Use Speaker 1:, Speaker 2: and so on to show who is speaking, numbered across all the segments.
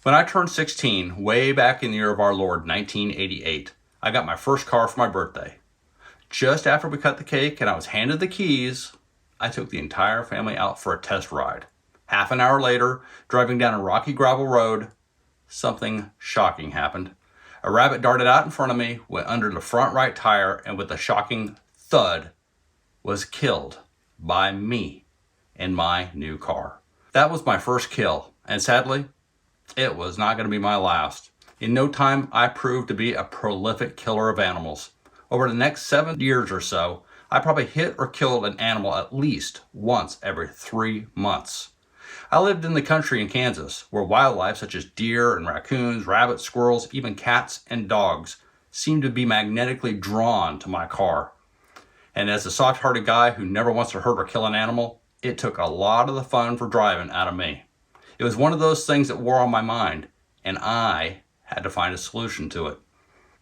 Speaker 1: When I turned 16, way back in the year of our Lord, 1988, I got my first car for my birthday. Just after we cut the cake and I was handed the keys, I took the entire family out for a test ride. Half an hour later, driving down a rocky gravel road, something shocking happened. A rabbit darted out in front of me, went under the front right tire, and with a shocking thud, was killed by me in my new car. That was my first kill, and sadly, it was not going to be my last. In no time, I proved to be a prolific killer of animals. Over the next 7 years or so, I probably hit or killed an animal at least once every 3 months. I lived in the country in Kansas, where wildlife such as deer and raccoons, rabbits, squirrels, even cats and dogs seemed to be magnetically drawn to my car. And as a soft-hearted guy who never wants to hurt or kill an animal, it took a lot of the fun for driving out of me. It was one of those things that wore on my mind, and I had to find a solution to it.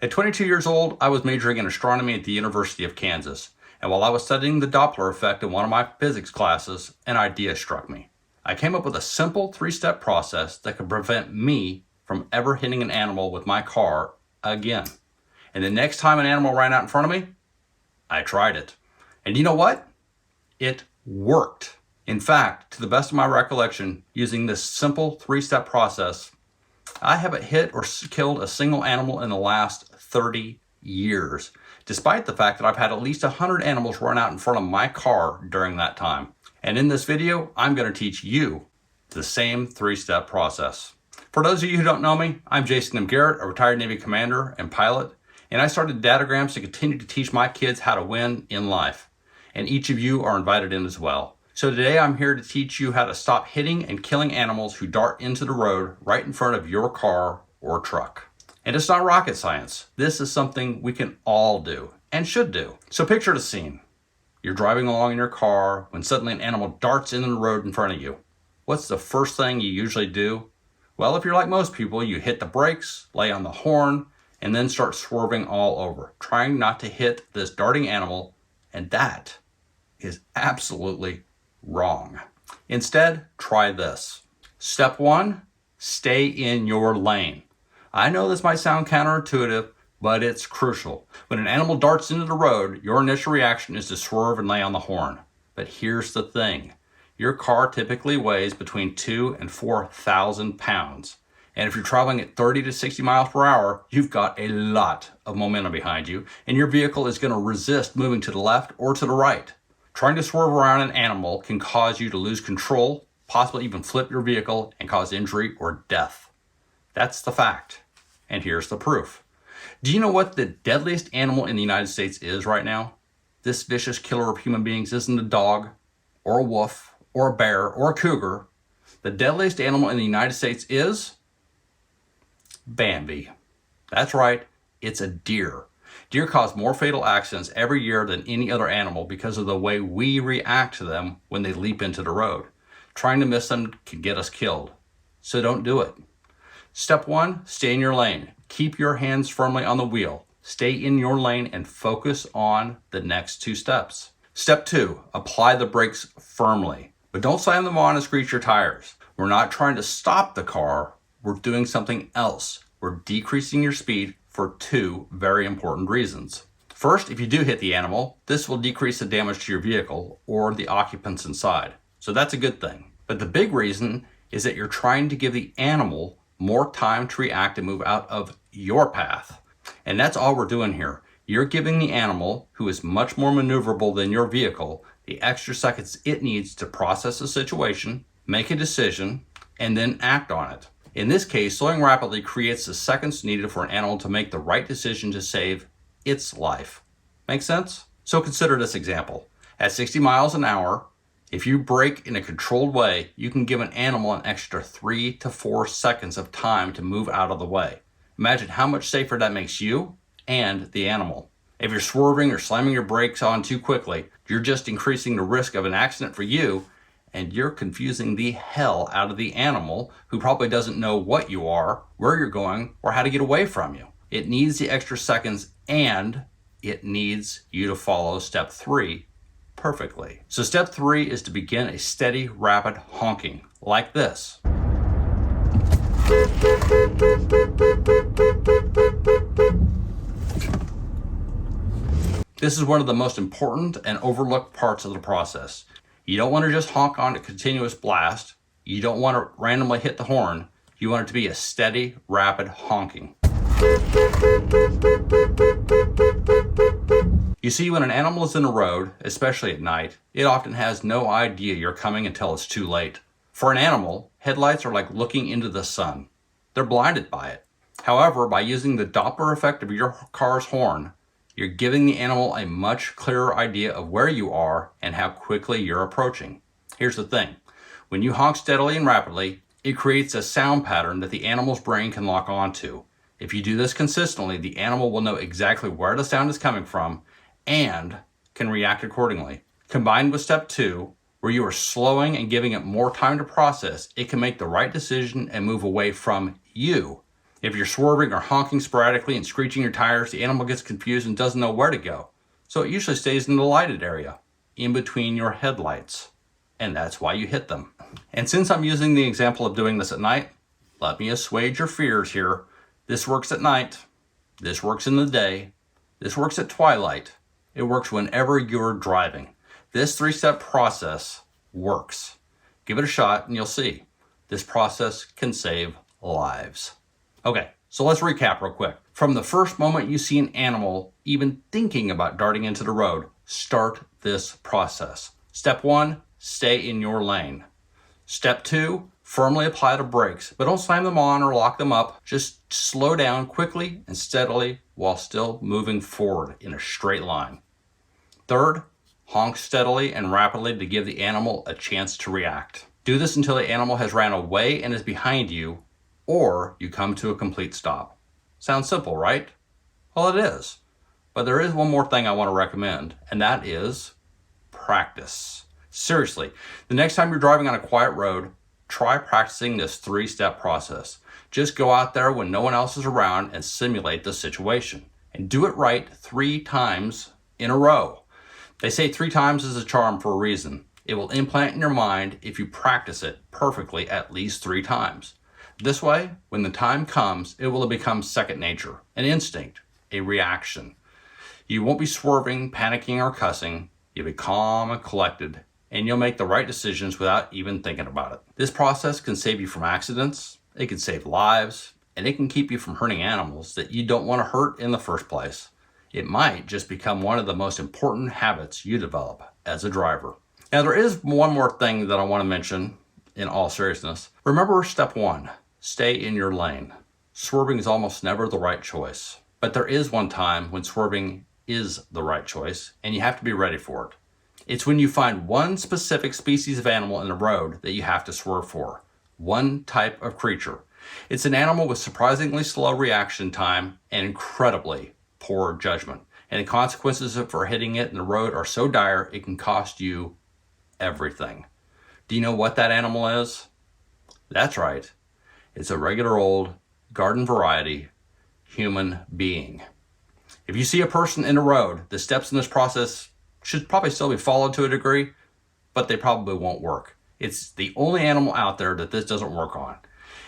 Speaker 1: At 22 years old, I was majoring in astronomy at the University of Kansas, and while I was studying the Doppler effect in one of my physics classes, an idea struck me. I came up with a simple 3-step process that could prevent me from ever hitting an animal with my car again. And the next time an animal ran out in front of me, I tried it. And you know what? It worked. In fact, to the best of my recollection, using this simple 3-step process, I haven't hit or killed a single animal in the last 30 years, despite the fact that I've had at least 100 animals run out in front of my car during that time. And in this video, I'm going to teach you the same 3-step process. For those of you who don't know me, I'm Jason M. Garrett, a retired Navy commander and pilot, and I started Dadograms to continue to teach my kids how to win in life. And each of you are invited in as well. So today I'm here to teach you how to stop hitting and killing animals who dart into the road right in front of your car or truck. And it's not rocket science. This is something we can all do and should do. So picture the scene. You're driving along in your car when suddenly an animal darts into the road in front of you. What's the first thing you usually do? Well, if you're like most people, you hit the brakes, lay on the horn, and then start swerving all over, trying not to hit this darting animal, and that is absolutely wrong. Instead, try this. Step 1, stay in your lane. I know this might sound counterintuitive, but it's crucial. When an animal darts into the road, your initial reaction is to swerve and lay on the horn. But here's the thing. Your car typically weighs between 2,000 and 4,000 pounds. And if you're traveling at 30 to 60 miles per hour, you've got a lot of momentum behind you, and your vehicle is going to resist moving to the left or to the right. Trying to swerve around an animal can cause you to lose control, possibly even flip your vehicle and cause injury or death. That's the fact. And here's the proof. Do you know what the deadliest animal in the United States is right now? This vicious killer of human beings isn't a dog, or a wolf, or a bear, or a cougar. The deadliest animal in the United States is Bambi. That's right, it's a deer. Deer cause more fatal accidents every year than any other animal because of the way we react to them when they leap into the road. Trying to miss them can get us killed, so don't do it. Step 1, stay in your lane. Keep your hands firmly on the wheel. Stay in your lane and focus on the next 2 steps. Step 2, apply the brakes firmly, but don't slam them on and screech your tires. We're not trying to stop the car, we're doing something else. We're decreasing your speed for 2 very important reasons. First, if you do hit the animal, this will decrease the damage to your vehicle or the occupants inside. So that's a good thing. But the big reason is that you're trying to give the animal more time to react and move out of your path. And that's all we're doing here. You're giving the animal, who is much more maneuverable than your vehicle, the extra seconds it needs to process the situation, make a decision, and then act on it. In this case, slowing rapidly creates the seconds needed for an animal to make the right decision to save its life. Make sense? So consider this example. At 60 miles an hour, if you brake in a controlled way, you can give an animal an extra 3 to 4 seconds of time to move out of the way. Imagine how much safer that makes you and the animal. If you're swerving or slamming your brakes on too quickly, you're just increasing the risk of an accident for you, and you're confusing the hell out of the animal, who probably doesn't know what you are, where you're going, or how to get away from you. It needs the extra seconds, and it needs you to follow step 3 perfectly. So step 3 is to begin a steady, rapid honking, like this. This is one of the most important and overlooked parts of the process. You don't want to just honk on a continuous blast. You don't want to randomly hit the horn. You want it to be a steady, rapid honking. You see, when an animal is in the road, especially at night, it often has no idea you're coming until it's too late. For an animal, headlights are like looking into the sun. They're blinded by it. However, by using the Doppler effect of your car's horn, you're giving the animal a much clearer idea of where you are and how quickly you're approaching. Here's the thing. When you honk steadily and rapidly, it creates a sound pattern that the animal's brain can lock onto. If you do this consistently, the animal will know exactly where the sound is coming from and can react accordingly. Combined with step 2, where you are slowing and giving it more time to process, it can make the right decision and move away from you. If you're swerving or honking sporadically and screeching your tires, the animal gets confused and doesn't know where to go. So it usually stays in the lighted area, in between your headlights. And that's why you hit them. And since I'm using the example of doing this at night, let me assuage your fears here. This works at night. This works in the day. This works at twilight. It works whenever you're driving. This 3-step process works. Give it a shot and you'll see. This process can save lives. Okay, so let's recap real quick. From the first moment you see an animal even thinking about darting into the road, start this process. Step 1, stay in your lane. Step 2, firmly apply the brakes, but don't slam them on or lock them up. Just slow down quickly and steadily while still moving forward in a straight line. Third, honk steadily and rapidly to give the animal a chance to react. Do this until the animal has ran away and is behind you, or you come to a complete stop. Sounds simple, right? Well, it is. But there is one more thing I want to recommend, and that is practice. Seriously, the next time you're driving on a quiet road, try practicing this 3-step process. Just go out there when no one else is around and simulate the situation. And do it right 3 times in a row. They say 3 times is a charm for a reason. It will implant in your mind if you practice it perfectly at least 3 times. This way, when the time comes, it will become second nature, an instinct, a reaction. You won't be swerving, panicking, or cussing. You'll be calm and collected, and you'll make the right decisions without even thinking about it. This process can save you from accidents, it can save lives, and it can keep you from hurting animals that you don't want to hurt in the first place. It might just become one of the most important habits you develop as a driver. Now, there is one more thing that I want to mention in all seriousness. Remember step 1, stay in your lane. Swerving is almost never the right choice, but there is one time when swerving is the right choice, and you have to be ready for it. It's when you find one specific species of animal in the road that you have to swerve for. One type of creature. It's an animal with surprisingly slow reaction time and incredibly poor judgment. And the consequences for hitting it in the road are so dire it can cost you everything. Do you know what that animal is? That's right. It's a regular old garden variety human being. If you see a person in the road, the steps in this process should probably still be followed to a degree, but they probably won't work. It's the only animal out there that this doesn't work on.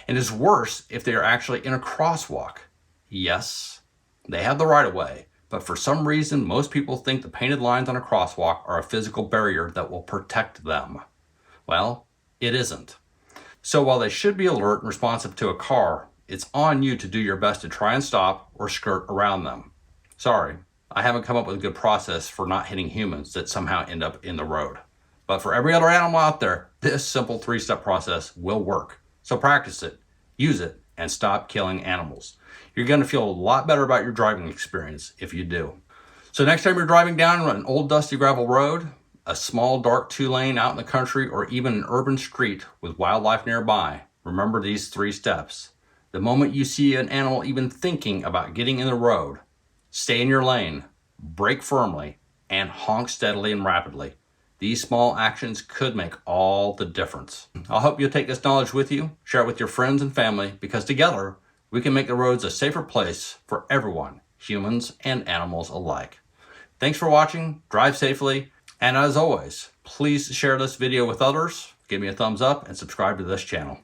Speaker 1: And it's worse if they are actually in a crosswalk. Yes, they have the right of way, but for some reason, most people think the painted lines on a crosswalk are a physical barrier that will protect them. Well, it isn't. So while they should be alert and responsive to a car, it's on you to do your best to try and stop or skirt around them. Sorry, I haven't come up with a good process for not hitting humans that somehow end up in the road. But for every other animal out there, this simple 3-step process will work. So practice it, use it, and stop killing animals. You're going to feel a lot better about your driving experience if you do. So next time you're driving down an old dusty gravel road, a small dark 2-lane out in the country, or even an urban street with wildlife nearby, remember these 3 steps. The moment you see an animal even thinking about getting in the road, stay in your lane, brake firmly, and honk steadily and rapidly. These small actions could make all the difference. I hope you'll take this knowledge with you, share it with your friends and family, because together we can make the roads a safer place for everyone, humans and animals alike. Thanks for watching, drive safely, and as always, please share this video with others, give me a thumbs up, and subscribe to this channel.